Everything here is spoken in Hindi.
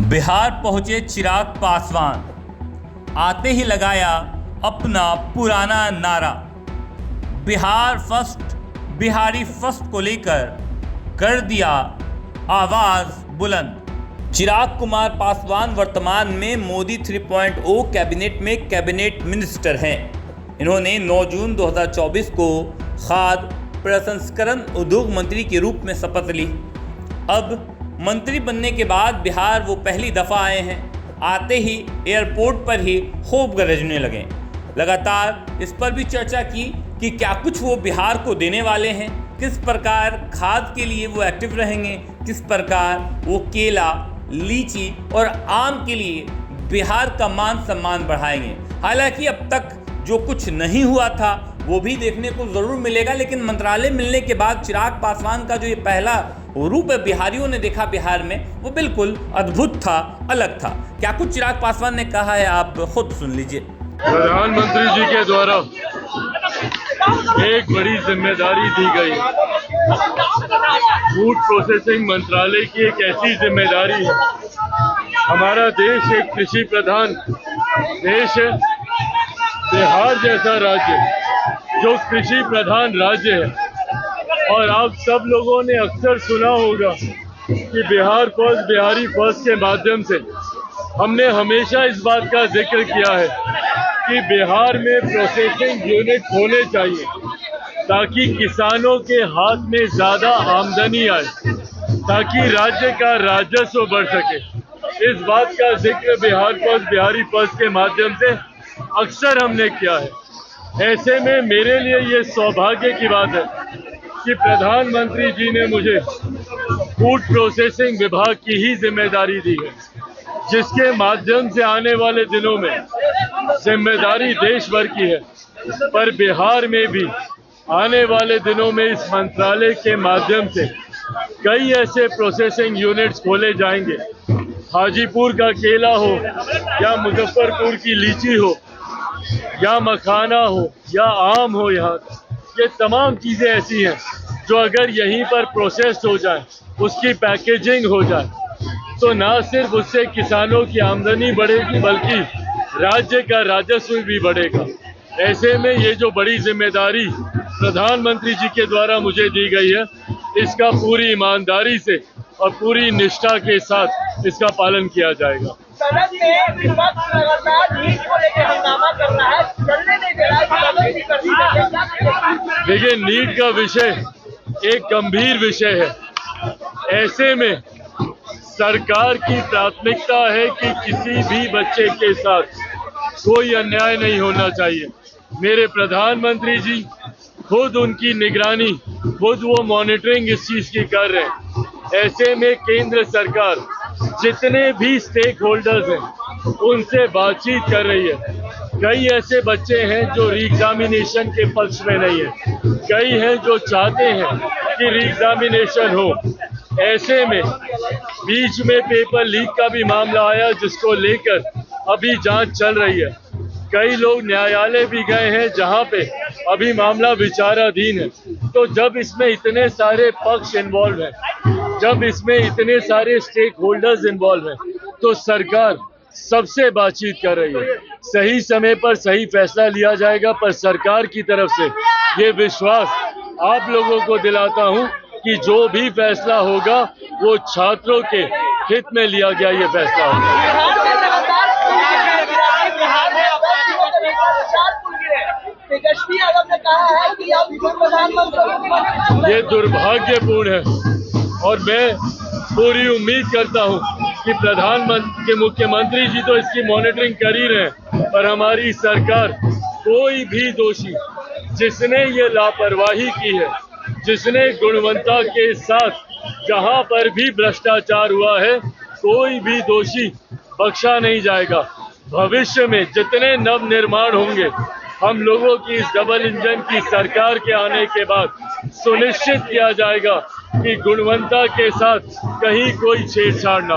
बिहार पहुंचे चिराग पासवान, आते ही लगाया अपना पुराना नारा। बिहार फर्स्ट, बिहारी फर्स्ट को लेकर कर दिया आवाज बुलंद। चिराग कुमार पासवान वर्तमान में मोदी 3.0 कैबिनेट में कैबिनेट मिनिस्टर हैं। इन्होंने 9 जून 2024 को खाद्य प्रसंस्करण उद्योग मंत्री के रूप में शपथ ली। अब मंत्री बनने के बाद बिहार वो पहली दफ़ा आए हैं। आते ही एयरपोर्ट पर ही खूब गरजने लगे। लगातार इस पर भी चर्चा की कि क्या कुछ वो बिहार को देने वाले हैं, किस प्रकार खाद के लिए वो एक्टिव रहेंगे, किस प्रकार वो केला, लीची और आम के लिए बिहार का मान सम्मान बढ़ाएंगे। हालांकि अब तक जो कुछ नहीं हुआ था वो भी देखने को ज़रूर मिलेगा, लेकिन मंत्रालय मिलने के बाद चिराग पासवान का जो ये पहला रूप बिहारियों ने देखा बिहार में, वो बिल्कुल अद्भुत था, अलग था। क्या कुछ चिराग पासवान ने कहा है, आप खुद सुन लीजिए। प्रधानमंत्री जी के द्वारा एक बड़ी जिम्मेदारी दी गई। फूड प्रोसेसिंग मंत्रालय की एक ऐसी जिम्मेदारी है। हमारा देश एक कृषि प्रधान देश है। बिहार जैसा राज्य जो कृषि प्रधान राज्य है, और आप सब लोगों ने अक्सर सुना होगा कि बिहार फर्स्ट, बिहारी फर्स्ट के माध्यम से हमने हमेशा इस बात का जिक्र किया है कि बिहार में प्रोसेसिंग यूनिट होने चाहिए ताकि किसानों के हाथ में ज़्यादा आमदनी आए, ताकि राज्य का राजस्व बढ़ सके। इस बात का जिक्र बिहार फर्स्ट, बिहारी फर्स्ट के माध्यम से अक्सर हमने किया है। ऐसे में मेरे लिए ये सौभाग्य की बात है कि प्रधानमंत्री जी ने मुझे फूड प्रोसेसिंग विभाग की ही जिम्मेदारी दी है, जिसके माध्यम से आने वाले दिनों में जिम्मेदारी देश भर की है, पर बिहार में भी आने वाले दिनों में इस मंत्रालय के माध्यम से कई ऐसे प्रोसेसिंग यूनिट्स खोले जाएंगे। हाजीपुर का केला हो या मुजफ्फरपुर की लीची हो या मखाना हो या आम हो, यहाँ ये तमाम चीज़ें ऐसी हैं जो अगर यहीं पर प्रोसेस हो जाए, उसकी पैकेजिंग हो जाए, तो ना सिर्फ उससे किसानों की आमदनी बढ़ेगी बल्कि राज्य का राजस्व भी बढ़ेगा। ऐसे में ये जो बड़ी जिम्मेदारी प्रधानमंत्री जी के द्वारा मुझे दी गई है, इसका पूरी ईमानदारी से और पूरी निष्ठा के साथ इसका पालन किया जाएगा। सदन में विपक्ष लगातार नीट को लेकर हंगामा कर रहा है, चलने नहीं दे रहा है। देखिए, नीट का विषय एक गंभीर विषय है। ऐसे में सरकार की प्राथमिकता है कि किसी भी बच्चे के साथ कोई अन्याय नहीं होना चाहिए। मेरे प्रधानमंत्री जी खुद उनकी निगरानी, खुद वो मॉनिटरिंग इस चीज़ की कर रहे हैं। ऐसे में केंद्र सरकार जितने भी स्टेक होल्डर्स हैं उनसे बातचीत कर रही है। कई ऐसे बच्चे हैं जो री एग्जामिनेशन के पक्ष में नहीं है, कई हैं जो चाहते हैं कि री एग्जामिनेशन हो। ऐसे में बीच में पेपर लीक का भी मामला आया, जिसको लेकर अभी जांच चल रही है। कई लोग न्यायालय भी गए हैं जहां पे अभी मामला विचाराधीन है। तो जब इसमें इतने सारे पक्ष इन्वॉल्व हैं, जब इसमें इतने सारे स्टेक होल्डर्स इन्वॉल्व हैं, तो सरकार सबसे बातचीत कर रही है। सही समय पर सही फैसला लिया जाएगा, पर सरकार की तरफ से ये विश्वास आप लोगों को दिलाता हूं कि जो भी फैसला होगा वो छात्रों के हित में लिया गया ये फैसला होगा। ये दुर्भाग्यपूर्ण है और मैं पूरी उम्मीद करता हूं कि प्रधानमंत्री के मुख्यमंत्री जी तो इसकी मॉनिटरिंग कर ही रहे हैं, पर हमारी सरकार कोई भी दोषी जिसने ये लापरवाही की है, जिसने गुणवत्ता के साथ जहां पर भी भ्रष्टाचार हुआ है, कोई भी दोषी बख्शा नहीं जाएगा। भविष्य में जितने नव निर्माण होंगे, हम लोगों की इस डबल इंजन की सरकार के आने के बाद सुनिश्चित किया जाएगा कि गुणवत्ता के साथ कहीं कोई छेड़छाड़ ना हो।